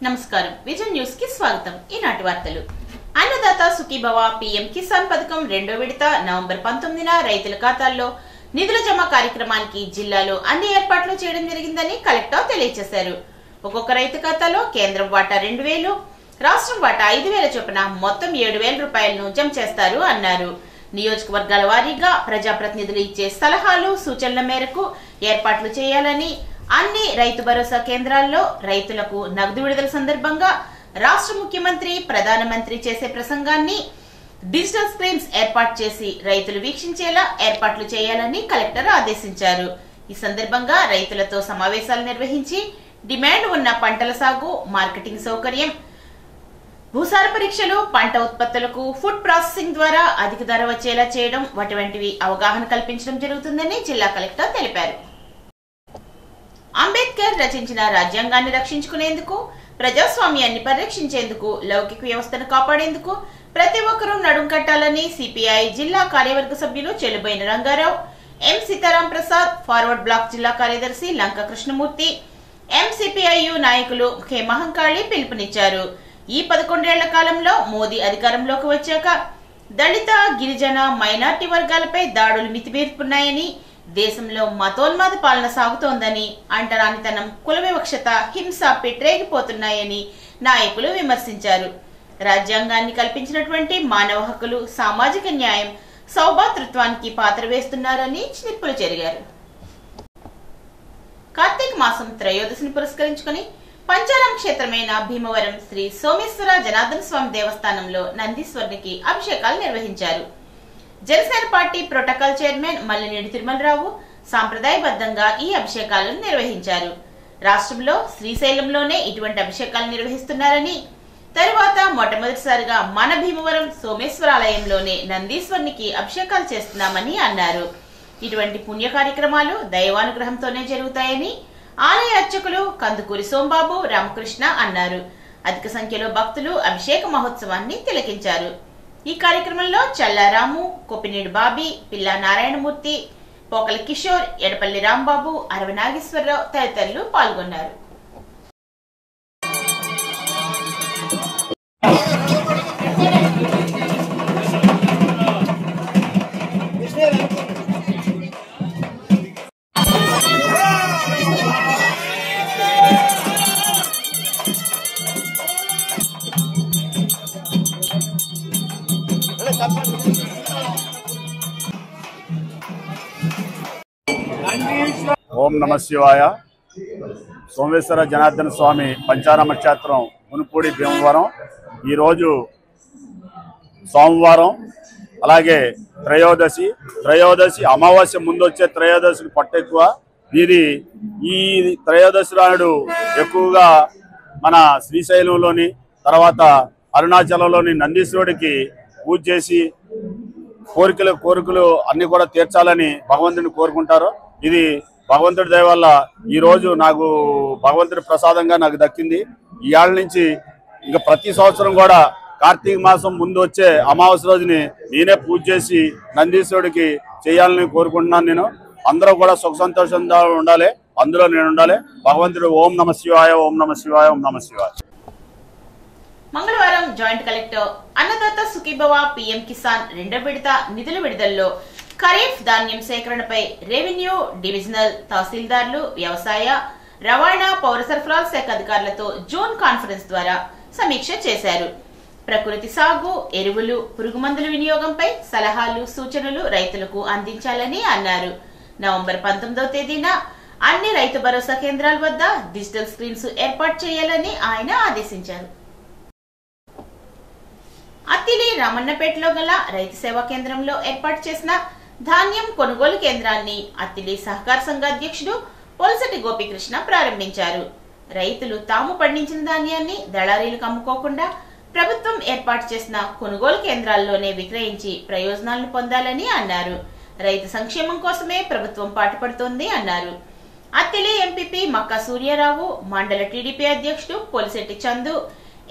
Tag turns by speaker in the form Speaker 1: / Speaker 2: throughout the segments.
Speaker 1: నమస్కారం vision news కి స్వాగతం. ఈనాటి వార్తలు. అన్నదాత సుఖీభవ పీఎం కిసాన్ పథకం రెండో విడత నవంబర్ 19న రైతుల ఖాతాల్లో నిధుల జమ కార్యక్రమానికి జిల్లాలో అన్ని ఏర్పాట్లు చేయడం జరిగిందని కలెక్టర్ తెలియజేశారు. ఒక్కొక్క రైతు ఖాతాలో కేంద్రం వాటా 2000, రాష్ట్రం వాటా 5000 చొప్పున మొత్తం 7000 రూపాయలను జమ చేస్తారు అన్నారు. నియోజకవర్గాల వారీగా ప్రజాప్రతినిధులు ఇచ్చే సలహాలు సూచనల మేరకు ఏర్పాట్లు చేయాలని, అన్ని రైతు భరోసా కేంద్రాల్లో రైతులకు నగదు విడుదల సందర్భంగా రాష్ట్ర ముఖ్యమంత్రి, ప్రధానమంత్రి చేసే ప్రసంగాన్ని డిజిటల్ స్క్రీన్స్ ఏర్పాటు చేసి రైతులు వీక్షించేలా ఏర్పాట్లు చేయాలని కలెక్టర్ ఆదేశించారు. ఈ సందర్భంగా రైతులతో సమావేశాలు నిర్వహించి డిమాండ్ ఉన్న పంటల సాగు, మార్కెటింగ్ సౌకర్యం, భూసార పరీక్షలు, పంట ఉత్పత్తులకు ఫుడ్ ప్రాసెసింగ్ ద్వారా అధిక ధర వచ్చేలా చేయడం వంటివి అవగాహన కల్పించడం జరుగుతుందని జిల్లా కలెక్టర్ తెలిపారు. అంబేద్కర్ రచించిన రాజ్యాంగాన్ని రక్షించుకునేందుకు, ప్రజాస్వామ్యాన్ని పరిరక్షించేందుకు, లౌకిక వ్యవస్థను కాపాడేందుకు ప్రతి ఒక్కరూ నడుం కట్టాలని సిపిఐ జిల్లా కార్యవర్గ సభ్యులు చెలుబైన రంగారావు, ఎం సీతారాం ప్రసాద్, ఫార్వర్డ్ బ్లాక్ జిల్లా కార్యదర్శి లంక కృష్ణమూర్తి, ఎంసిపిఐయు నాయకులు కె మహంకాళి పిలుపునిచ్చారు. ఈ 11 ఏళ్ల కాలంలో మోదీ అధికారంలోకి వచ్చాక దళిత, గిరిజన, మైనార్టీ వర్గాలపై దాడులు మితిమీరుతున్నాయని, దేశంలో మతోన్మాద పాలన సాగుతోందని, అంటరానితనం, కుల వివక్షత, హింస పెట్టరేగిపోతున్నాయని నాయకులు విమర్శించారు. రాజ్యాంగాన్ని కల్పించినటువంటి మానవ హక్కులు, సామాజిక న్యాయం, సౌభాతృత్వానికి పాత్ర వేస్తున్నారని నిప్పులు చెరిగారు. కార్తీక మాసం త్రయోదశిని పురస్కరించుకుని పంచారాం క్షేత్రమైన భీమవరం శ్రీ సోమేశ్వర జనార్దన స్వామి దేవస్థానంలో నందీశ్వరునికి అభిషేకాలు నిర్వహించారు. Janasena party protocol chairman Mallineni Tirumalarao సాంప్రదాయబద్ధంగా ఈ అభిషేకాలను నిర్వహించారు. రాష్ట్రంలో శ్రీశైలంలోనే ఇటువంటి అభిషేకాలు నిర్వహిస్తున్నారని, తరువాత మొట్టమొదటిసారిగా మన భీమవరం సోమేశ్వరాలయంలోనే నందీశ్వరునికి అభిషేకాలు చేస్తున్నామని అన్నారు. ఇటువంటి పుణ్య కార్యక్రమాలు దైవానుగ్రహంతోనే జరుగుతాయని ఆలయ అర్చకులు కందుకూరి సోంబాబు, రామకృష్ణ అన్నారు. అధిక సంఖ్యలో భక్తులు అభిషేక మహోత్సవాన్ని తిలకించారు. ఈ కార్యక్రమంలో చల్లారాము, కొప్పినేడు బాబీ, పిల్లా నారాయణమూర్తి, పోకల కిషోర్, ఎడపల్లి రాంబాబు, అరవ నాగేశ్వరరావు తదితరులు పాల్గొన్నారు.
Speaker 2: ఓం నమ శివాయ. సోమేశ్వర జనార్దన స్వామి పంచారామ క్షేత్రం మునుపూడి భీమవరం. ఈరోజు సోమవారం, అలాగే త్రయోదశి అమావాస్య ముందు వచ్చే త్రయోదశికి పట్టు ఎక్కువ. ఈ త్రయోదశి నాడు ఎక్కువగా మన శ్రీశైలంలోని, తర్వాత అరుణాచలంలోని నందీశ్వరుడికి పూజ చేసి కోరికలు అన్ని కూడా తీర్చాలని భగవంతుని కోరుకుంటారు. ఇది భగవంతుడి దయ వల్ల ఈరోజు నాకు భగవంతుడి ప్రసాదంగా నాకు దక్కింది. ఇవాళ నుంచి ఇంకా ప్రతి సంవత్సరం కూడా కార్తీక మాసం ముందు వచ్చే అమావాస్య రోజుని నేనే పూజ చేసి నందీశ్వరుడికి చేయాలని కోరుకుంటున్నాను. నేను అందరూ కూడా సుఖ సంతోషంగా ఉండాలి, అందులో నేను ఉండాలి. భగవంతుడు ఓం నమ శివాయ, ఓం నమ శివాయ, ఓం నమ శివాయ.
Speaker 1: మంగళవారం joint collector Annadata Sukhibhava PM Kisan రెండో విడత నిధుల విడుదలలో ఖరీఫ్ ధాన్యం సేకరణపై రెవెన్యూ, డివిజనల్ తహసీల్దార్లు, వ్యవసాయ, రవాణా, పౌర సరఫరాల శాఖ అధికారులతో జూన్ కాన్ఫరెన్స్ ద్వారా సమీక్ష చేశారు. ప్రకృతి సాగు, ఎరువులు, పురుగుమందుల వినియోగంపై సలహాలు, సూచనలు రైతులకు అందించాలని అన్నారు. నవంబర్ 19వ తేదీన అన్ని రైతు భరోసా కేంద్రాల వద్ద డిజిటల్ స్క్రీన్స్ ఏర్పాటు చేయాలని ఆయన ఆదేశించారు. అత్తిలి రామన్నపేటలో గల రైతు సేవా కేంద్రంలో ఏర్పాటు చేసిన ధాన్యం కొనుగోలు కేంద్రాన్ని అత్తిలి సహకార సంఘ అధ్యక్షుడు పొలసటి గోపీకృష్ణ ప్రారంభించారు. రైతులు తాము పండించిన ధాన్యాన్ని దళారీలకు అమ్ముకోకుండా ప్రభుత్వం ఏర్పాటు చేసిన కొనుగోలు కేంద్రాల్లోనే విక్రయించి ప్రయోజనాలను పొందాలని అన్నారు. రైతు సంక్షేమం కోసమే ప్రభుత్వం పాటుపడుతోంది అన్నారు. అత్తిలి ఎంపీపీ మక్కా సూర్యారావు, మండల టీడీపీ అధ్యక్షుడు పోలిశెట్టి చందు,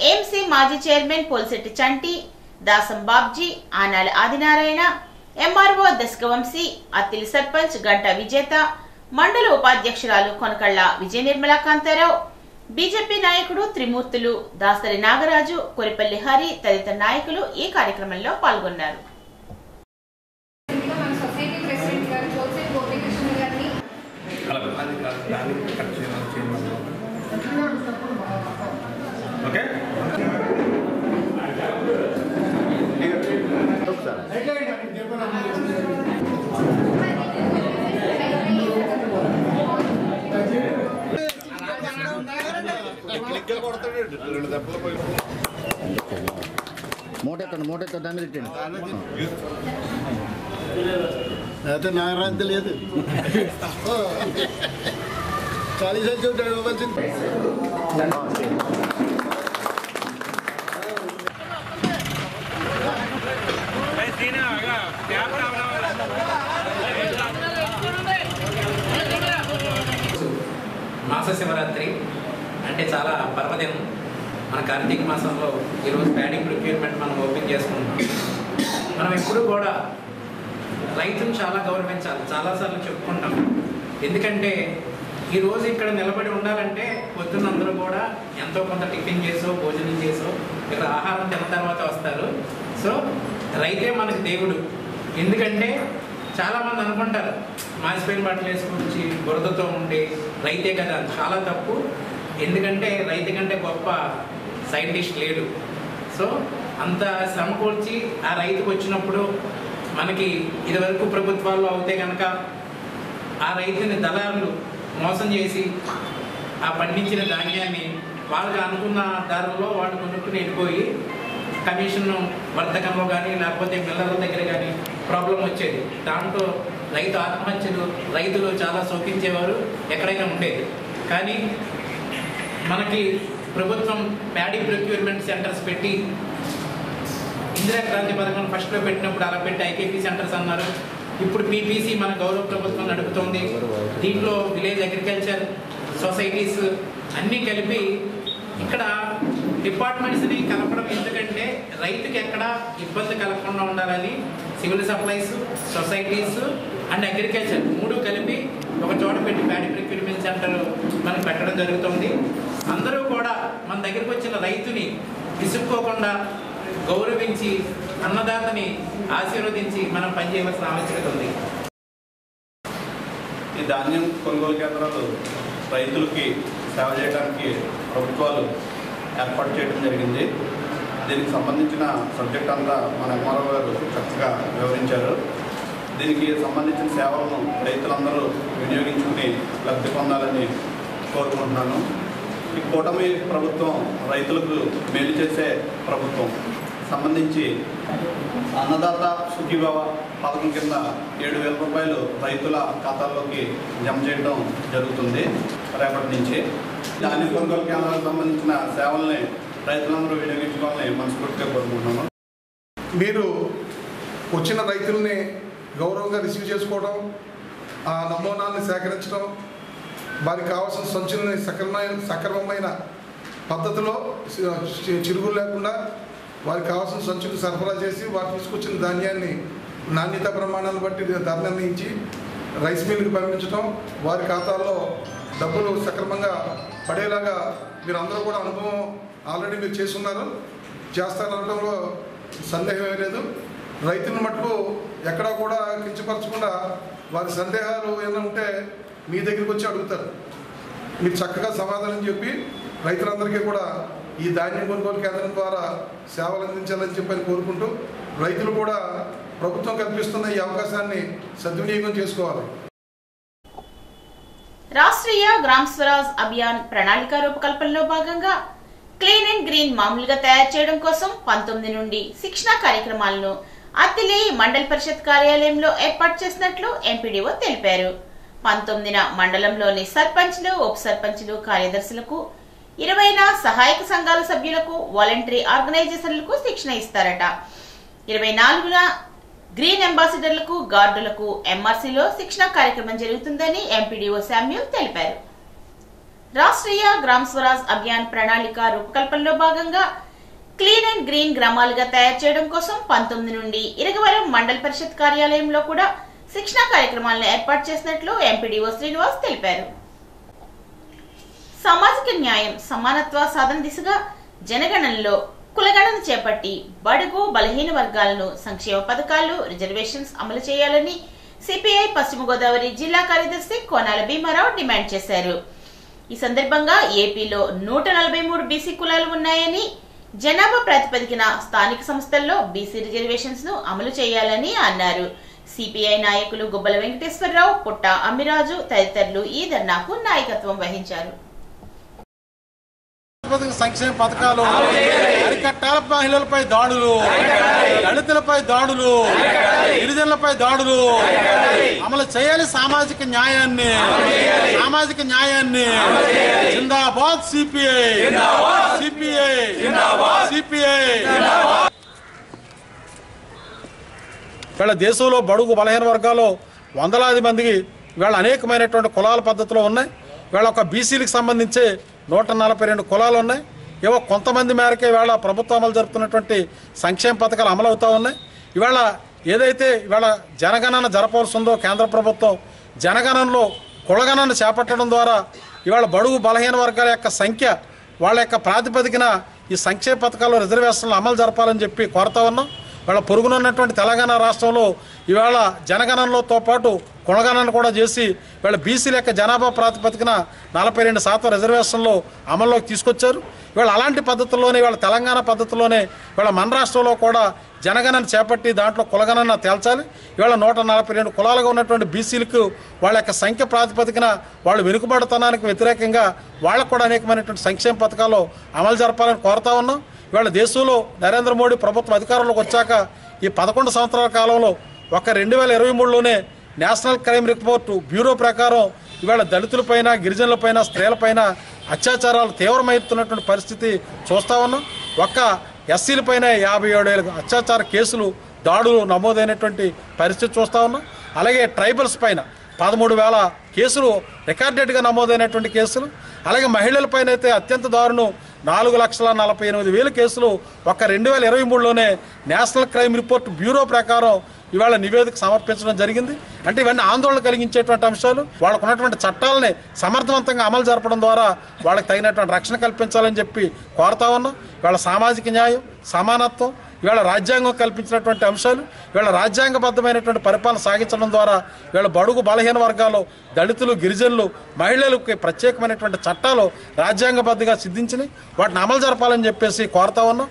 Speaker 1: ఏఎంసీ మాజీ చైర్మన్ పోలిశెట్టి చంటి, దాసం బాబ్జీ, ఆనాల ఆదినారాయణ, ఎంఆర్ఓ దశకవంశీ, అత్తిలి సర్పంచ్ గంటా విజేత, మండల ఉపాధ్యక్షురాలు కొనకళ్ళ విజయ నిర్మలా కాంతారావు, బీజేపీ నాయకుడు త్రిమూర్తులు, దాసరి నాగరాజు, కొరిపల్లి హరి తదితర నాయకులు ఈ కార్యక్రమంలో పాల్గొన్నారు.
Speaker 3: మూటెత్త దాన్ని పెట్టండి. అయితే నాగరాజు తెలియదు. చాలీస్ ఇవ్వాల్సింది.
Speaker 4: మాస శివరాత్రి అంటే చాలా పర్వదినం. మన కార్తీక మాసంలో ఈరోజు ప్యాడీ ప్రొక్యూర్మెంట్ మనం ఓపెన్ చేసుకుంటాం. మనం ఎప్పుడు కూడా రైతును చాలా గౌరవించాలి, చాలాసార్లు చెప్పుకుంటాం. ఎందుకంటే ఈరోజు ఇక్కడ నిలబడి ఉండాలంటే పొద్దున్న అందరూ కూడా ఎంతో కొంత టిఫిన్ చేసో భోజనం చేసో ఇక్కడ ఆహారం తిన్న తర్వాత వస్తారు. సో రైతే మనకు దేవుడు. ఎందుకంటే చాలామంది అనుకుంటారు మాసిపోయిన బట్టలు వేసుకొచ్చి బురదతో ఉండి రైతే కదా, చాలా తప్పు. ఎందుకంటే రైతు కంటే గొప్ప సైంటిస్ట్ లేడు. సో అంత సమకూర్చి ఆ రైతుకు వచ్చినప్పుడు మనకి ఇదివరకు ప్రభుత్వాల్లో అవుతే కనుక ఆ రైతుని దళారులు మోసం చేసి ఆ పండించిన ధాన్యాన్ని వాళ్ళకి అనుకున్న ధరలో వాళ్ళు కొనుక్కుని వెళ్ళిపోయి కమిషన్ వర్ధకంలో కానీ లేకపోతే మిల్లర్ల దగ్గర కానీ ప్రాబ్లం వచ్చేది. దాంట్లో రైతు ఆత్మహత్యలు, రైతులు చాలా శోకించేవారు, ఎక్కడైనా ఉండేది. కానీ మనకి ప్రభుత్వం ప్యాడీ ప్రొక్యూర్మెంట్ సెంటర్స్ పెట్టి ఇందిరా క్రాంతి పథకం ఫస్ట్లో పెట్టినప్పుడు అలా పెట్టి ఐకేపీ సెంటర్స్ అన్నారు. ఇప్పుడు పీపీసీ మన గౌరవ ప్రభుత్వం నడుపుతోంది. దీంట్లో విలేజ్ అగ్రికల్చర్ సొసైటీస్ అన్నీ కలిపి ఇక్కడ డిపార్ట్మెంట్స్ని కలపడం. ఎందుకంటే రైతుకి ఎక్కడ ఇబ్బంది కలగకుండా ఉండాలని civil supplies, societies and agriculture మూడు కలిపి ఒక చోట పెట్టి ప్యాడీ ప్రొక్యూర్మెంట్ సెంటర్ మనం పెట్టడం జరుగుతుంది. అందరూ కూడా మన దగ్గరికి వచ్చిన రైతుని విసుక్కోకుండా గౌరవించి అన్నదాతని ఆశీర్వదించి మనం పనిచేయవలసిన ఆవశ్యకత ఉంది.
Speaker 2: ఈ ధాన్యం కొనుగోలు కేంద్రాలు రైతులకి సేవ చేయడానికి ప్రభుత్వాలు ఏర్పాటు చేయడం జరిగింది. దీనికి సంబంధించిన సబ్జెక్ట్ అంతా మన ఎంఆర్ఓ గారు చక్కగా వివరించారు. దీనికి సంబంధించిన సేవలను రైతులందరూ వినియోగించుకుని లబ్ధి పొందాలని కోరుకుంటున్నాను. ఈ కూటమి ప్రభుత్వం రైతులకు మేలు చేసే ప్రభుత్వం. సంబంధించి అన్నదాత సుఖీభవ పథకం కింద 7,000 రూపాయలు రైతుల ఖాతాల్లోకి జమ చేయడం జరుగుతుంది రేపటి నుంచి. ధాన్యం కొనుగోలు కేంద్రాలకు సంబంధించిన సేవల్ని రైతులందరూ వినియోగించుకోవాలని మనస్ఫూర్తిగా కోరుకుంటున్నాను.
Speaker 5: మీరు వచ్చిన రైతుల్ని గౌరవంగా రిసీవ్ చేసుకోవడం, ఆ నమూనాన్ని సేకరించడం, వారికి కావాల్సిన సంచులని సక్రమమైన పద్ధతిలో చిరుగులు లేకుండా వారికి కావాల్సిన సంచులు సరఫరా చేసి వారు తీసుకొచ్చిన ధాన్యాన్ని నాణ్యత ప్రమాణాలను బట్టి ధర నిర్ణయించి రైస్ మిల్కి పంపించడం, వారి ఖాతాల్లో డబ్బులు సక్రమంగా పడేలాగా మీరు అందరూ కూడా అనుభవం ఆల్రెడీ మీరు చేస్తున్నారు, చేస్తారనడంలో సందేహమే లేదు. రైతుల మటుకు ఎక్కడా కూడా కించపరచకుండా వారి సందేహాలు ఏమైనా ఉంటే మీ దగ్గరికి వచ్చి అడుగుతారు. మీరు చక్కగా సమాధానం చెప్పి రైతులందరికీ కూడా ఈ ధాన్యం కొనుగోలు కేంద్రం ద్వారా సేవలు అందించాలని చెప్పని కోరుకుంటూ రైతులు కూడా ప్రభుత్వం కల్పిస్తున్న ఈ అవకాశాన్ని సద్వినియోగం చేసుకోవాలి.
Speaker 1: రాష్ట్రీయ గ్రామ స్వరాజ్ అభియాన్ ప్రణాళిక రూపకల్పనలో భాగంగా క్లీన్ అండ్ గ్రీన్ మామూలుగా తయారు చేయడం కోసం 19 నుండి శిక్షణా కార్యక్రమాలను అత్తిలి మండల పరిషత్ కార్యాలయంలో ఏర్పాటు చేసినట్లు ఎంపీడీఓ తెలిపారు. 19న మండలంలోని సర్పంచ్లు, ఉప సర్పంచ్లు, కార్యదర్శులకు, 20న సహాయక సంఘాల సభ్యులకు, వాలంటరీ ఆర్గనైజేషన్లకు శిక్షణ ఇస్తారట. 24న గ్రీన్ అంబాసిడర్లకు, గార్డులకు ఎంఆర్సీలో శిక్షణ కార్యక్రమం జరుగుతుందని ఎంపీడీఓ శామ్యూల్ తెలిపారు. రాష్ట్రీయ గ్రామ స్వరాజ్ అభియాన్ ప్రణాళిక రూపకల్పనలో భాగంగా క్లీన్ అండ్ గ్రీన్ గ్రామాలుగా తయారు చేయడం కోసం 19 నుండి ఇరగవరం మండల పరిషత్ కార్యాలయంలో కూడా శిక్షణ కార్యక్రమాలను ఏర్పాటు చేసినట్లు ఎంపీడీఓ శ్రీనివాస్ తెలిపారు. సామాజిక న్యాయం సమానత్వ సాధన దిశగా జనగణనలో కులగణన చేపట్టి బడుగు బలహీన వర్గాలను సంక్షేమ పథకాలు రిజర్వేషన్స్ అమలు చేయాలని సిపిఐ పశ్చిమ గోదావరి జిల్లా కార్యదర్శి కోనాల భీమారావు డిమాండ్ చేశారు. ఈ సందర్భంగా ఏపీలో 143 బీసీ కులాలు ఉన్నాయని, జనాభా ప్రాతిపదికన స్థానిక సంస్థల్లో బీసీ రిజర్వేషన్స్ ను అమలు చేయాలని అన్నారు. సిపిఐ నాయకులు గుబ్బల వెంకటేశ్వరరావు, పుట్ట అమ్మిరాజు తదితరులు ఈ ధర్నాకు నాయకత్వం వహించారు.
Speaker 6: సంక్షేమ పథకాలు అరికట్టాల మహిళలపై దాడులు, దళితులపై దాడులు, గిరిజనులపై దాడులు అమలు చేయాలి. సామాజిక న్యాయాన్ని జిందాబాద్ సిపిఐ సిపిఐ సిపిఐ. వీళ్ళ దేశంలో బడుగు బలహీన వర్గాలు వందలాది మందికి వీళ్ళ అనేకమైనటువంటి కులాల పద్ధతులు ఉన్నాయి. వీళ్ళ ఒక బీసీలకు సంబంధించి 142 కులాలు ఉన్నాయి. ఏవో కొంతమంది మేరకే ఇవాళ ప్రభుత్వం అమలు జరుపుతున్నటువంటి సంక్షేమ పథకాలు అమలు అవుతూ ఉన్నాయి. ఇవాళ ఏదైతే ఇవాళ జనగణన జరపవలసి ఉందో కేంద్ర ప్రభుత్వం జనగణనలో కులగణన చేపట్టడం ద్వారా ఇవాళ బడుగు బలహీన వర్గాల యొక్క సంఖ్య వాళ్ళ యొక్క ప్రాతిపదికన ఈ సంక్షేమ పథకాల్లో రిజర్వేషన్లు అమలు జరపాలని చెప్పి కోరుతా ఉన్నాం. వాళ్ళ పొరుగునున్నటువంటి తెలంగాణ రాష్ట్రంలో ఇవాళ జనగణనలతో పాటు కులగణన కూడా చేసి వీళ్ళ బీసీల యొక్క జనాభా ప్రాతిపదికన 42% రిజర్వేషన్లు అమల్లోకి తీసుకొచ్చారు. ఇవాళ అలాంటి పద్ధతుల్లోనే ఇవాళ తెలంగాణ పద్ధతిలోనే ఇవాళ మన రాష్ట్రంలో కూడా జనగణన చేపట్టి దాంట్లో కులగణన తేల్చాలి. ఇవాళ 142 కులాలుగా ఉన్నటువంటి బీసీలకు వాళ్ళ యొక్క సంఖ్య ప్రాతిపదికన వాళ్ళు వెనుకబడుతనానికి వ్యతిరేకంగా వాళ్ళకు కూడా అనేకమైనటువంటి సంక్షేమ పథకాలు అమలు జరపాలని కోరుతా ఉన్నాం. ఇవాళ దేశంలో నరేంద్ర మోడీ ప్రభుత్వం అధికారంలోకి వచ్చాక ఈ 11 సంవత్సరాల కాలంలో ఒక 2023లోనే నేషనల్ క్రైమ్ రిపోర్ట్ బ్యూరో ప్రకారం ఇవాళ దళితులపైన, గిరిజనులపైన, స్త్రీలపైన అత్యాచారాలు తీవ్రమవుతున్నటువంటి పరిస్థితి చూస్తూ ఉన్నాం. ఒక్క ఎస్సీలపైన 57 అత్యాచార కేసులు, దాడులు నమోదైనటువంటి పరిస్థితి చూస్తూ ఉన్నాం. అలాగే ట్రైబల్స్ పైన 13,000 కేసులు రికార్డెడ్గా నమోదైనటువంటి కేసులు. అలాగే మహిళలపైన అయితే అత్యంత దారుణం 4,48,000 కేసులు ఒక్క 2023లోనే నేషనల్ క్రైమ్ రిపోర్ట్ బ్యూరో ప్రకారం ఇవాళ నివేదిక సమర్పించడం జరిగింది. అంటే ఇవన్నీ ఆందోళన కలిగించేటువంటి అంశాలు. వాళ్ళకు ఉన్నటువంటి చట్టాలని సమర్థవంతంగా అమలు జరపడం ద్వారా వాళ్ళకి తగినటువంటి రక్షణ కల్పించాలని చెప్పి కోరుతా ఉన్నాం. ఇవాళ సామాజిక న్యాయం, సమానత్వం ఇవాళ రాజ్యాంగం కల్పించినటువంటి అంశాలు. ఇవాళ రాజ్యాంగబద్ధమైనటువంటి పరిపాలన సాగించడం ద్వారా ఇవాళ బడుగు బలహీన వర్గాలు, దళితులు, గిరిజనులు, మహిళలకు ప్రత్యేకమైనటువంటి చట్టాలు రాజ్యాంగబద్ధంగా సిద్ధించినాయి. వాటిని అమలు జరపాలని చెప్పేసి కోరుతా ఉన్నాం.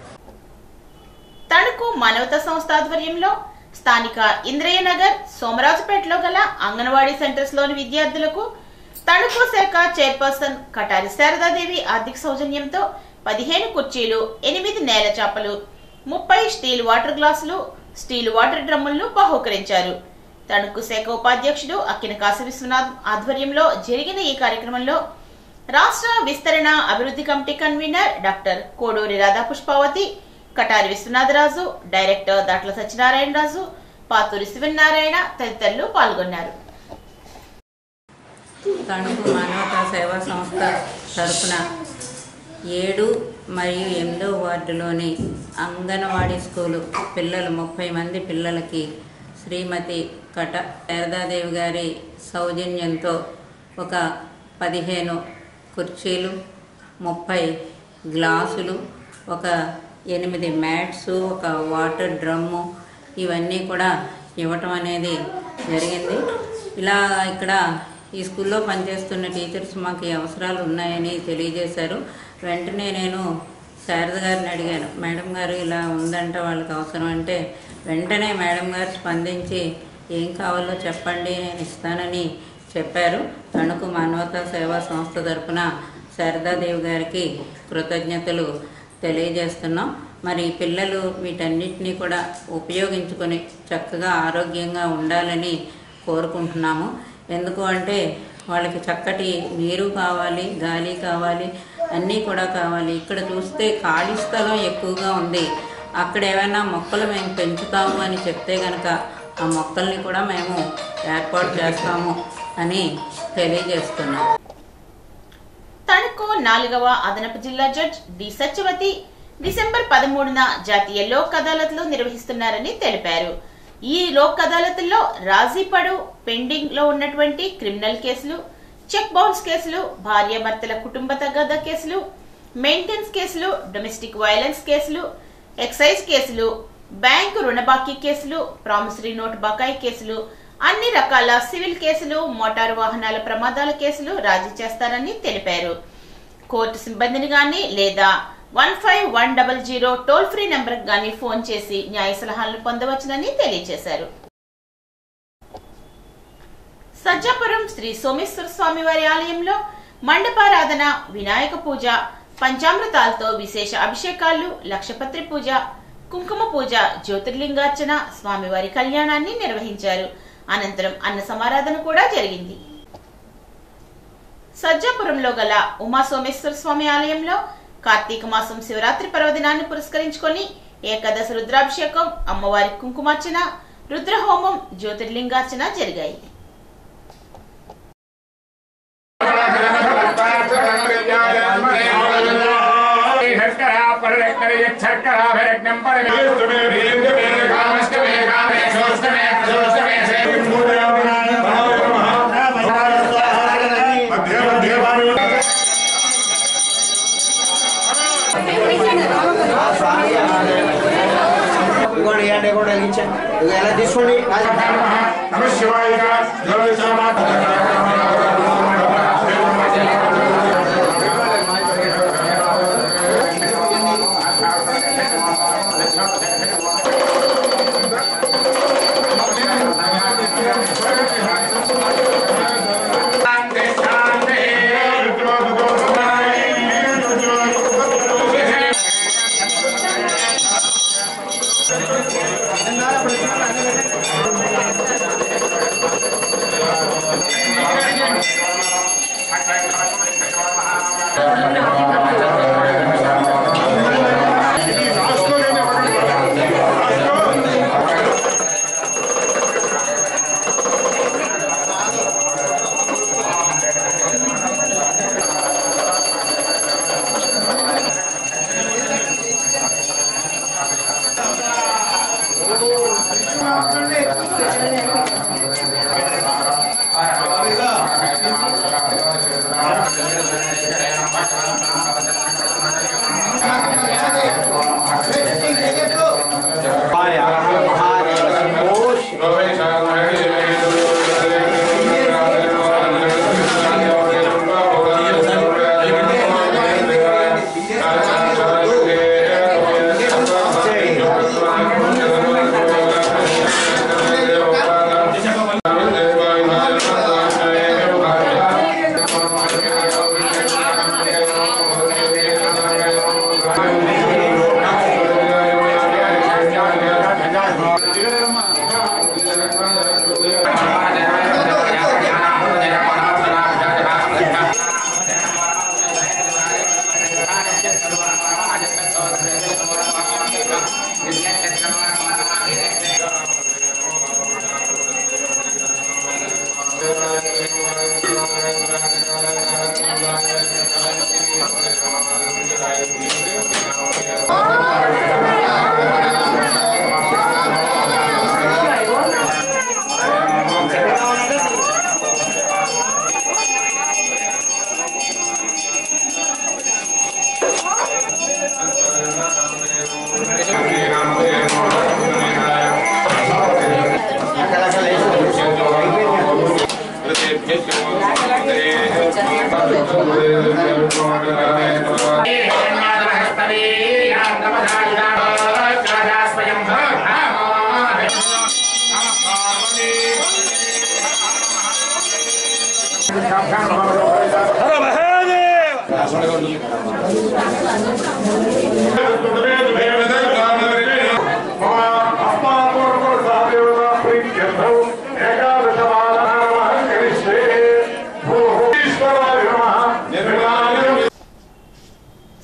Speaker 1: తణుకు మానవతా సంస్థ ఆధ్వర్యంలో స్థానిక ఇంద్రయ్య నగర్, సోమరాజుపేటలో గల అంగన్వాడీ సెంటర్స్ లోని విద్యార్థులకు తణుకు శాఖ చైర్పర్సన్ కటారి శారదాదేవి ఆర్థిక సౌజన్యంతో 15 కుర్చీలు, 8 నేల చాపలు, 30 స్టీల్ వాటర్ గ్లాసులు, స్టీల్ వాటర్ డ్రమ్ములను బహూకరించారు. తణుకు శాఖ ఉపాధ్యక్షుడు అక్కిన కాశీ విశ్వనాథ్ ఆధ్వర్యంలో జరిగిన ఈ కార్యక్రమంలో రాష్ట్ర విస్తరణ అభివృద్ధి committee convener doctor Koduri Radhapushpavathi, Katari Viswanatharaju, director Datla Satyanarayanaraju, Paturi Sivanarayana తదితరులు పాల్గొన్నారు.
Speaker 7: తణుకు మానవతా సేవా సంస్థ తరఫున 7 మరియు 8వ వార్డులోని అంగన్వాడీ స్కూలు పిల్లలు 30 మంది పిల్లలకి శ్రీమతి కట శారదాదేవి గారి సౌజన్యంతో ఒక 15 కుర్చీలు, 30 గ్లాసులు, ఒక 8 మ్యాట్స్, ఒక వాటర్ డ్రమ్ము ఇవన్నీ కూడా ఇవ్వటం అనేది జరిగింది. ఇలా ఇక్కడ ఈ స్కూల్లో పనిచేస్తున్న టీచర్స్ మాకు ఈ అవసరాలు ఉన్నాయని తెలియజేశారు. వెంటనే నేను శారద గారిని అడిగాను, మేడం గారు ఇలా ఉందంట వాళ్ళకి అవసరం అంటే వెంటనే మేడం గారు స్పందించి ఏం కావాలో చెప్పండి నేను ఇస్తానని చెప్పారు. తణుకు మానవతా సేవా సంస్థ తరపున శారదాదేవి గారికి కృతజ్ఞతలు తెలియజేస్తున్నాం. మరి పిల్లలు వీటన్నిటినీ కూడా ఉపయోగించుకొని చక్కగా ఆరోగ్యంగా ఉండాలని కోరుకుంటున్నాము. ఎందుకు అంటే వాళ్ళకి చక్కటి నీరు కావాలి, గాలి కావాలి, అన్నీ కూడా కావాలి. ఇక్కడ చూస్తే ఖాళీ స్థలం ఎక్కువగా ఉంది. అక్కడ ఏమైనా మొక్కలు మేము పెంచుతాము అని చెప్తే కనుక ఆ మొక్కల్ని కూడా మేము ఏర్పాటు చేస్తాము అని తెలియజేస్తున్నాం.
Speaker 1: తణుకు 4వ అదనపు జిల్లా జడ్జ్ డి సత్యవతి డిసెంబర్ 13న జాతీయ లోక్ అదాలత్లు నిర్వహిస్తున్నారని తెలిపారు. ఈ లోక్ అదాలత్లో రాజీపడు పెండింగ్ లో ఉన్నటువంటి క్రిమినల్ కేసులు, చెక్ బౌన్స్ కేసులు, భార్యాభర్తల కుటుంబ తగాదా కేసులు, మెయింటెనెన్స్ కేసులు, డొమెస్టిక్ వైలెన్స్ కేసులు, ఎక్సైజ్ కేసులు, బ్యాంకు రుణబాకీ కేసులు, ప్రామిసరీ నోట్ బకాయి కేసులు, అన్ని రకాల సివిల్ కేసులు, మోటారు వాహనాల ప్రమాదాల కేసులు రాజీ చేస్తారని తెలిపారు. కోర్టు సిబ్బందిని గాని లేదా 15100 టోల్ ఫ్రీ నెంబర్ గాని ఫోన్ చేసి న్యాయ సలహాలను పొందవచ్చునని తెలియజేశారు. సజ్జాపురం శ్రీ సోమేశ్వర స్వామి వారి ఆలయంలో మండపారాధన, వినాయక పూజ, పంచామృతాలతో విశేష అభిషేకాలు, లక్షపత్రి పూజ, కుంకుమ పూజ, జ్యోతిర్లింగార్చన, స్వామివారి కళ్యాణాన్ని నిర్వహించారు. అనంతరం అన్న సమారాధన కూడా జరిగింది. సజ్జాపురంలో గల ఉమా సోమేశ్వర స్వామి ఆలయంలో కార్తీక మాసం శివరాత్రి పర్వదినాన్ని పురస్కరించుకొని ఏకాదశ రుద్రాభిషేకం, అమ్మవారి కుంకుమార్చన, రుద్రహోమం, జ్యోతిర్లింగార్చన జరిగాయి.
Speaker 8: ఎలా తీసుకోండి.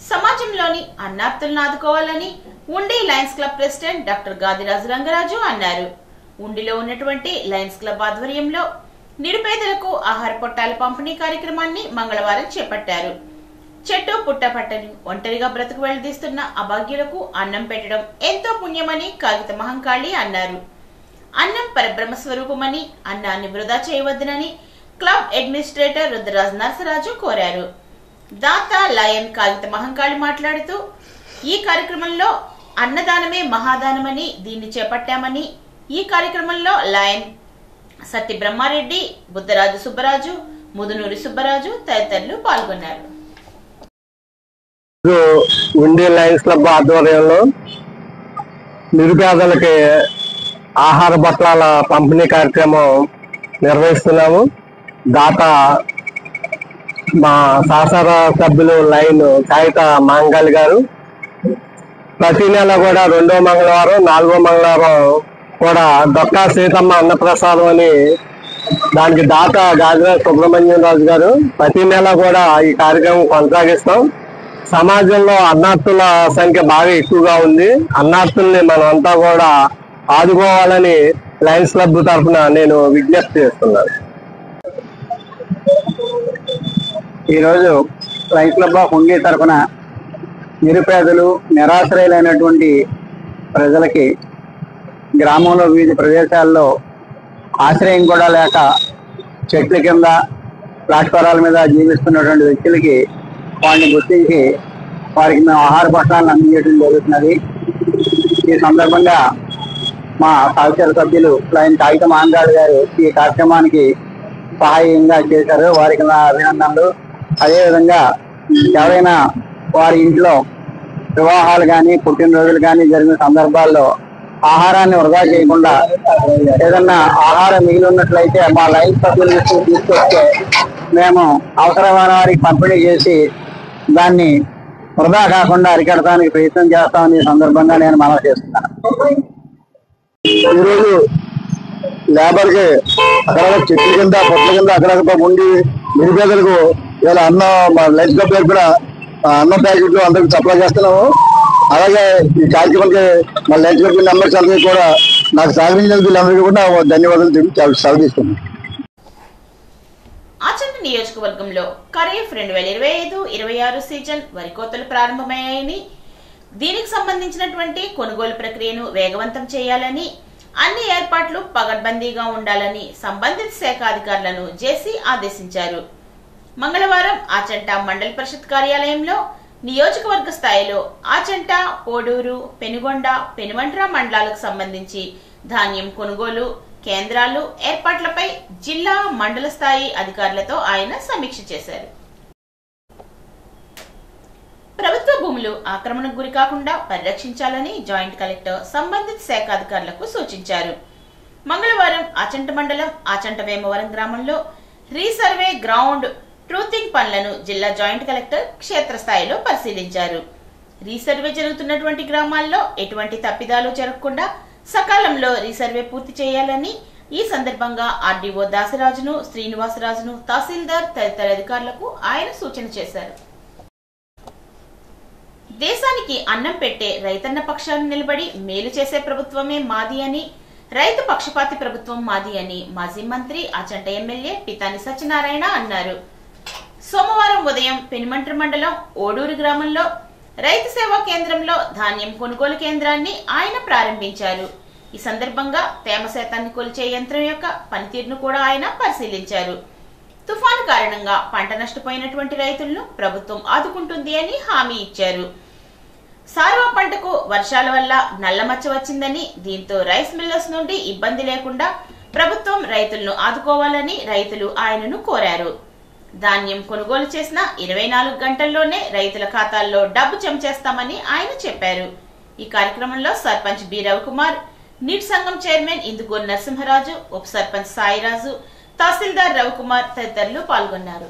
Speaker 1: సమాజంలోని అన్నార్తులను ఆదుకోవాలని ఉండి Lions club president doctor Gadiraju Rangaraju అన్నారు. ఉండిలో ఉన్నటువంటి లయన్స్ క్లబ్ ఆధ్వర్యంలో నిరుపేదలకు ఆహార పొట్టాల పంపిణీ కార్యక్రమాన్ని మంగళవారం చేపట్టారు. చెట్టు పుట్టపట్టని ఒంటరిగా బ్రతుకు వెళ్దీస్తున్న అభాగ్యులకు అన్నం పెట్టడం ఎంతో పుణ్యమని కాగిత మహంకాళి అన్నారు. అన్నం పరబ్రహ్మ స్వరూపమని, అన్నాన్ని వృధా చేయవద్దునని క్లబ్ అడ్మినిస్ట్రేటర్ రుద్రరాజ్ నరసరాజు కోరారు. దాత లయన్ కాగిత మహంకాళి మాట్లాడుతూ ఈ కార్యక్రమంలో అన్నదానమే మహాదానమని దీన్ని చేపట్టామని, ఈ కార్యక్రమంలో లయన్ సత్తి బ్రహ్మారెడ్డి, బుద్ధరాజు సుబ్బరాజు, ముదునూరి సుబ్బరాజు తదితరులు పాల్గొన్నారు.
Speaker 9: ఇండియన్ లయన్స్ క్లబ్ ఆధ్వర్యంలో నిరుపేదలకి ఆహార బట్టల పంపిణీ కార్యక్రమం నిర్వహిస్తున్నాము. దాత మా సహసార సభ్యులు లైన్ కాగిత మాంగాలి గారు ప్రతి నెల కూడా 2వ మంగళవారం 4వ మంగళవారం కూడా దొక్కా సీతమ్మ అన్నప్రసాదం అని దానికి దాత గాజరాజ్ సుబ్రహ్మణ్యం రాజు గారు ప్రతి నెల కూడా ఈ కార్యక్రమం కొనసాగిస్తాం. సమాజంలో అన్నార్థుల సంఖ్య బాగా ఎక్కువగా ఉంది. అన్నార్థుల్ని మనమంతా కూడా ఆదుకోవాలని లయన్స్ క్లబ్ తరఫున నేను విజ్ఞప్తి చేస్తున్నాను. ఈరోజు లయన్స్ క్లబ్ ఆఫ్ ఉండి తరఫున నిరుపేదలు నిరాశ్రయులైనటువంటి ప్రజలకి గ్రామంలో వివిధ ప్రదేశాల్లో ఆశ్రయం కూడా లేక చెట్ల కింద ప్లాట్ఫారాల మీద జీవిస్తున్నటువంటి వ్యక్తులకి వారిని గుర్తించి వారికి మేము ఆహార పట్టాలను అందించడం జరుగుతున్నది. ఈ సందర్భంగా మా సహచర సభ్యులు లయన్ కాగిత మాంగాడు గారు ఈ కార్యక్రమానికి సహాయంగా చేశారు. వారికి నా అభినందనలు. అదేవిధంగా ఎవరైనా వారి ఇంట్లో వివాహాలు కానీ పుట్టినరోజులు కానీ జరిగిన సందర్భాల్లో ఆహారాన్ని వృధా చేయకుండా ఏదన్నా ఆహారం మిగిలి ఉన్నట్లయితే మా లైన్ సభ్యులకు తీసుకొస్తే మేము అవసరమైన వారికి పంపిణీ చేసి దాన్ని వృధా కాకుండా అరికడటానికి ప్రయత్నం చేస్తామని ఈ సందర్భంగా నేను మనవి చేస్తున్నాను. ఈరోజు లేబర్కి అక్కడ చెట్ల కింద పొట్ల కింద అక్కడ ఉండి నిరుపేదలకు ఇలా మా లైఫ్ క్లబ్ తరఫున అన్నం ప్యాకెట్లు అందరికి సప్లై చేస్తున్నాము. అలాగే ఈ కార్యక్రమానికి మా లైఫ్ క్లబ్ మెంబర్స్ అందరికీ కూడా నాకు సహకరించిన వీళ్ళందరికీ కూడా ధన్యవాదాలు తెలిపి సెలవుస్తున్నాను.
Speaker 1: ఆచంట నియోజకవర్గంలో ఖరీఫ్ 2025-26 సీజన్ వరి కోతలు ప్రారంభమయ్యాయని, దీనికి సంబంధించినటువంటి కొనుగోలు ప్రక్రియను వేగవంతం చేయాలని, అన్ని ఏర్పాట్లు పగడ్బందీగా ఉండాలని సంబంధిత శాఖ అధికారులను జేసీ ఆదేశించారు. మంగళవారం ఆచంట మండల పరిషత్ కార్యాలయంలో నియోజకవర్గ స్థాయిలో ఆచంట, పోడూరు, పెనుగొండ, పెనుమంట్ర మండలాలకు సంబంధించి ధాన్యం కొనుగోలు కేంద్రాలు ఏర్పాట్లపై జిల్లా మండల స్థాయి అధికారులతో ఆయన సమీక్ష చేశారు. ప్రభుత్వ భూములు ఆక్రమణకు గురి కాకుండా పరిరక్షించాలని జాయింట్ కలెక్టర్ సంబంధిత శాఖ అధికారులకు సూచించారు. మంగళవారం ఆచంట మండలం ఆచంట వేమవరం గ్రామంలో రీసర్వే గ్రౌండ్ ట్రూతింగ్ పనులను జిల్లా జాయింట్ కలెక్టర్ క్షేత్రస్థాయిలో పరిశీలించారు. రీసర్వే జరుగుతున్నటువంటి గ్రామాల్లో ఎటువంటి తప్పిదాలు జరగకుండా సకాలంలో రీసర్వే పూర్తి చేయాలని ఈ సందర్భంగా ఆర్డీఓ దాసరాజును, శ్రీనివాసరాజును, తహసీల్దార్ తదితర అధికారులకు ఆయన సూచన చేశారు. దేశానికి అన్నం పెట్టే రైతన్న పక్షాన్ని నిలబడి మేలు చేసే ప్రభుత్వమే మాది అని, రైతు పక్షపాతి ప్రభుత్వం మాది అని మాజీ మంత్రి ఆచంట ఎమ్మెల్యే పితాని సత్యనారాయణ అన్నారు. సోమవారం ఉదయం పెనుమంట్ర మండలం ఓడూరు గ్రామంలో రైతు సేవా కేంద్రంలో ధాన్యం కొనుగోలు కేంద్రాన్ని ఆయన ప్రారంభించారు. ఈ సందర్భంగా తేమ శాతాన్ని కొలిచే యంత్రం యొక్క పనితీరును కూడా ఆయన పరిశీలించారు. తుఫాను కారణంగా పంట నష్టపోయినటువంటి రైతులను ప్రభుత్వం ఆదుకుంటుంది అని హామీ ఇచ్చారు. సార్వా పంటకు వర్షాల వల్ల నల్లమచ్చ వచ్చిందని, దీంతో రైస్ మిల్లర్స్ నుండి ఇబ్బంది లేకుండా ప్రభుత్వం రైతులను ఆదుకోవాలని రైతులు ఆయనను కోరారు. ధాన్యం కొనుగోలు చేసిన 24 గంటల్లోనే రైతుల ఖాతాల్లో డబ్బు జమ చేస్తామని ఆయన చెప్పారు. ఈ కార్యక్రమంలో సర్పంచ్ బి రవికుమార్, నీటి సంఘం చైర్మన్ ఇందుగూరు నరసింహరాజు, ఉప సర్పంచ్ సాయిరాజు, తహసీల్దార్ రవికుమార్ తదితరులు పాల్గొన్నారు.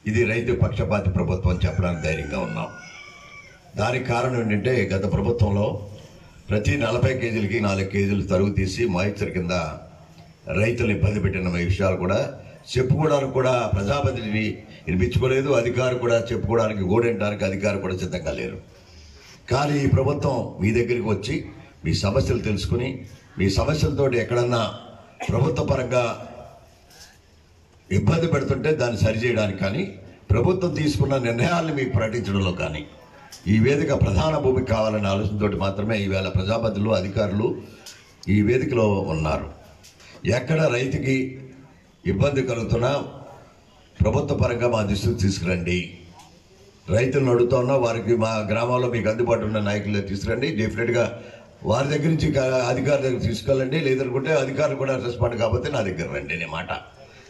Speaker 10: ఇది రైతు పక్షపాతి ప్రభుత్వం చెప్పడానికి ధైర్యంగా ఉన్నాం. దానికి కారణం ఏంటంటే గత ప్రభుత్వంలో ప్రతి 40 కేజీలకి 4 కేజీలు తరుగు తీసి మాయిశ్చర్ కింద రైతులు ఇబ్బంది పెట్టిన విషయాలు కూడా చెప్పుకోవడానికి కూడా ప్రజాప్రతినిధి వినిపించుకోలేదు. అధికారులు కూడా చెప్పుకోవడానికి గోడెంటానికి అధికారులు కూడా సిద్ధంగా లేరు. కానీ ఈ ప్రభుత్వం మీ దగ్గరికి వచ్చి మీ సమస్యలు తెలుసుకుని మీ సమస్యలతో ఎక్కడన్నా ప్రభుత్వ పరంగా ఇబ్బంది పెడుతుంటే దాన్ని సరిచేయడానికి కానీ ప్రభుత్వం తీసుకున్న నిర్ణయాలను మీకు ప్రకటించడంలో కానీ ఈ వేదిక ప్రధాన భూమిక కావాలనే ఆలోచనతో మాత్రమే ఈవేళ ప్రజాప్రతినిధులు అధికారులు ఈ వేదికలో ఉన్నారు. ఎక్కడ రైతుకి ఇబ్బంది కలుగుతున్నా ప్రభుత్వ పరంగా మా దృష్టికి తీసుకురండి. రైతులను అడుగుతున్నా వారికి మా గ్రామాల్లో మీకు అందుబాటు ఉన్న నాయకులు తీసుకురండి. డెఫినెట్గా వారి దగ్గర నుంచి అధికారుల దగ్గర తీసుకెళ్ళండి. లేదనుకుంటే అధికారులు కూడా రెస్పాండ్ కాకపోతే నా దగ్గర రండి అనే మాట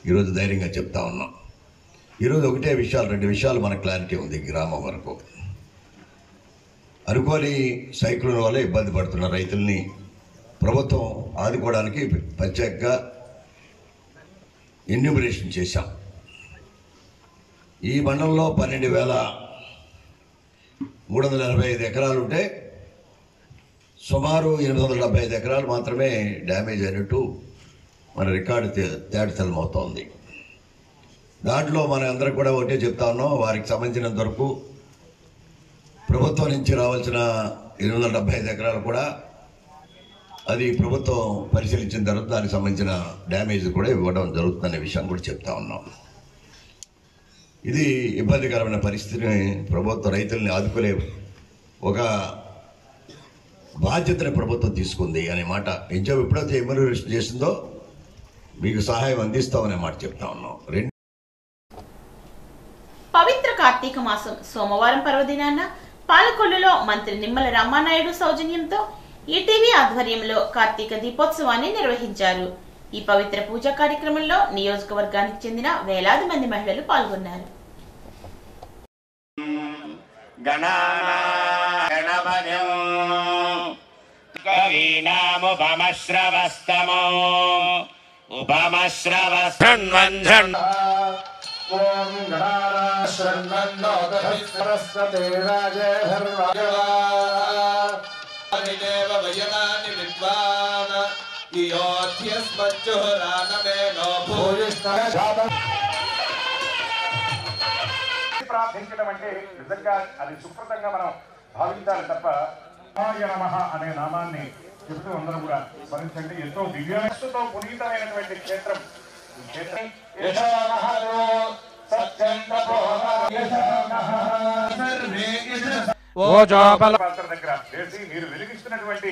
Speaker 10: ఈరోజు ధైర్యంగా చెప్తా ఉన్నాం. ఈరోజు ఒకటే విషయాలు, 2 విషయాలు మనకు క్లారిటీ ఉంది. గ్రామం వరకు అనుకోని సైక్లోన్ వల్ల ఇబ్బంది పడుతున్న రైతుల్ని ప్రభుత్వం ఆదుకోవడానికి ప్రత్యేకంగా ఎన్యూమరేషన్ చేశాం. ఈ మండలంలో 12,385 ఎకరాలు ఉంటే సుమారు 875 ఎకరాలు మాత్రమే డ్యామేజ్ అయినట్టు మన రికార్డు తేటతెల్లమవుతోంది. దాంట్లో మన అందరం కూడా ఒకటే చెప్తా ఉన్నాం, వారికి సంబంధించినంత వరకు ప్రభుత్వం నుంచి రావాల్సిన 875 ఎకరాలు కూడా అది ప్రభుత్వం పరిశీలించిన తర్వాత దానికి సంబంధించిన డ్యామేజ్ కూడా ఇవ్వడం జరుగుతుందనే విషయం కూడా చెప్తా ఉన్నాం. ఇది ఇబ్బందికరమైన పరిస్థితిని ప్రభుత్వం రైతుల్ని ఆదుకునే ఒక బాధ్యతని ప్రభుత్వం తీసుకుంది అనే మాట. ఇంజం ఎప్పుడైతే ఎమ్మెల్యేషన్ చేసిందో మీకు సహాయం అందిస్తామనే మాట చెప్తా ఉన్నాం.
Speaker 1: పవిత్ర కార్తీక మాసం సోమవారం పర్వదినాన పాలకొల్లులో మంత్రి నిమ్మల రామానాయుడు సౌజన్యంతో ఈటీవీ ఆధ్వర్యంలో కార్తీక దీపోత్సవాన్ని నిర్వహించారు. ఈ పవిత్ర పూజా కార్యక్రమంలో నియోజకవర్గానికి చెందిన వేలాది మంది మహిళలు పాల్గొన్నారు.
Speaker 11: ఓం గణాశ్రన్నో సరస్వతే రాజే ధర్మదేవ వయనాని విద్వాన్ యోధ్యస్మజ్జురానమేనో భూయిష్ఠ
Speaker 12: ప్రార్థించడం అంటే నిజంగా అది సుకృతంగా మనం భావించాలి తప్ప నమః అనే నామాన్ని చెబుతూ అందరూ కూడా స్మరించండి. ఎంతో దివ్యతో పునీతమైనటువంటి క్షేత్రం. దగ్గర వేసి మీరు వెలిగిస్తున్నటువంటి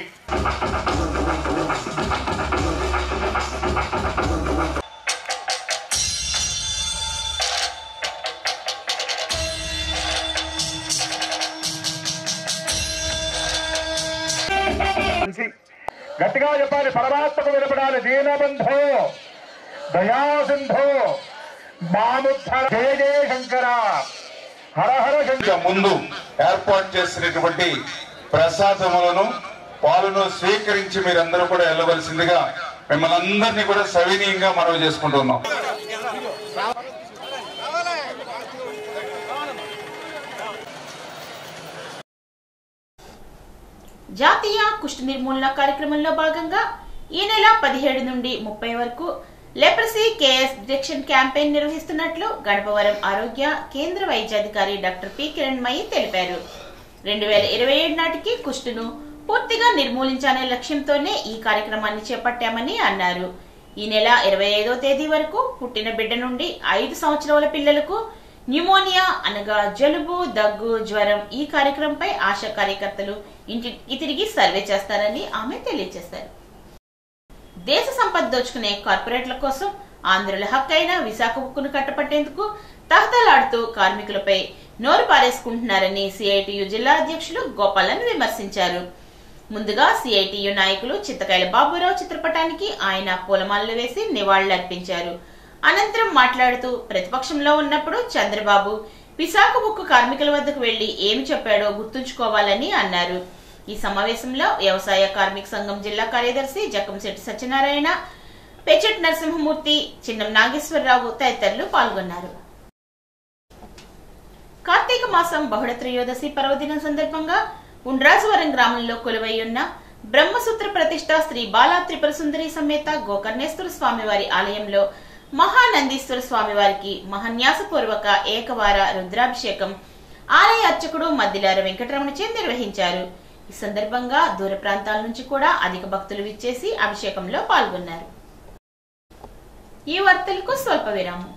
Speaker 12: గట్టిగా చెప్పాలి, పరమాత్మకు వినపడాలి. దీనబంధో దయాసింధో మాముద్ధర జయ జయ శంకర హర హర శంకర.
Speaker 13: ముందు ఏర్పాటు చేసినటువంటి ప్రసాదములను పాలను స్వీకరించి మీరందరూ కూడా వెళ్ళవలసిందిగా మిమ్మల్ని అందరినీ కూడా సవినీయంగా మనవి చేసుకుంటున్నాం.
Speaker 1: జాతీయ కుష్టు నిర్మూలన కార్యక్రమంలో భాగంగా ఈ నెల 17 నుండి 30 వరకు లెప్రసీ కేఎస్ డిటెక్షన్ క్యాంపెయిన్ నిర్వహిస్తున్నట్లు గణపవరం ఆరోగ్య కేంద్ర వైద్యాధికారి డాక్టర్ పి కిరణ్మయి తెలిపారు. 2027 నాటికి కుష్టును పూర్తిగా నిర్మూలించాలనే లక్ష్యంతోనే ఈ కార్యక్రమాన్ని చేపట్టామని అన్నారు. ఈ నెల 25వ తేదీ వరకు పుట్టిన బిడ్డ నుండి 5 సంవత్సరాల పిల్లలకు న్యూమోనియా అనగా జలుబు, దగ్గు, జ్వరం ఈ కార్యక్రమంపై ఆశా కార్యకర్తలు ఇంటికి తిరిగి సర్వే చేస్తారని ఆమె తెలియజేశారు. దేశ సంపద దోచుకునే కార్పొరేట్ల కోసం ఆంధ్రుల హక్కైన విశాఖ ఉక్కును కట్టపట్టేందుకు తహతలాడుతూ కార్మికులపై నోరు పారేసుకుంటున్నారని సిఐటియు జిల్లా అధ్యక్షులు గోపాలన్ విమర్శించారు. ముందుగా సిఐటియు నాయకులు చింతకాయల బాబురావు చిత్రపటానికి ఆయన పూలమాలలు వేసి నివాళులర్పించారు. అనంతరం మాట్లాడుతూ ప్రతిపక్షంలో ఉన్నప్పుడు చంద్రబాబు విశాఖ ఉక్కు కార్మికుల వద్దకు వెళ్లి ఏమి చెప్పాడో గుర్తుంచుకోవాలని అన్నారు. ఈ సమావేశంలో వ్యవసాయ కార్మిక సంఘం జిల్లా కార్యదర్శి జకంశెట్టి సత్యనారాయణ, పెచెట్ నరసింహమూర్తి, చిన్నం నాగేశ్వరరావు తదితరులు పాల్గొన్నారు. కార్తీక మాసం బహుళ త్రయోదశి పర్వదినం సందర్భంగా ఉండ్రాజవరం గ్రామంలో కొలువైయున్న బ్రహ్మసూత్ర ప్రతిష్ట శ్రీ బాలా త్రిపుర సుందరి సమేత గోకర్ణేశ్వర స్వామివారి ఆలయంలో మహానందీశ్వర స్వామివారికి మహాన్యాసపూర్వక ఏకవార రుద్రాభిషేకం ఆలయ అర్చకుడు మద్దిలార వెంకటరమణచే నిర్వహించారు. ఈ సందర్భంగా దూర ప్రాంతాల నుంచి కూడా అధిక భక్తులు విచ్చేసి అభిషేకంలో పాల్గొన్నారు. ఈ వార్తలకు స్వల్ప విరామం.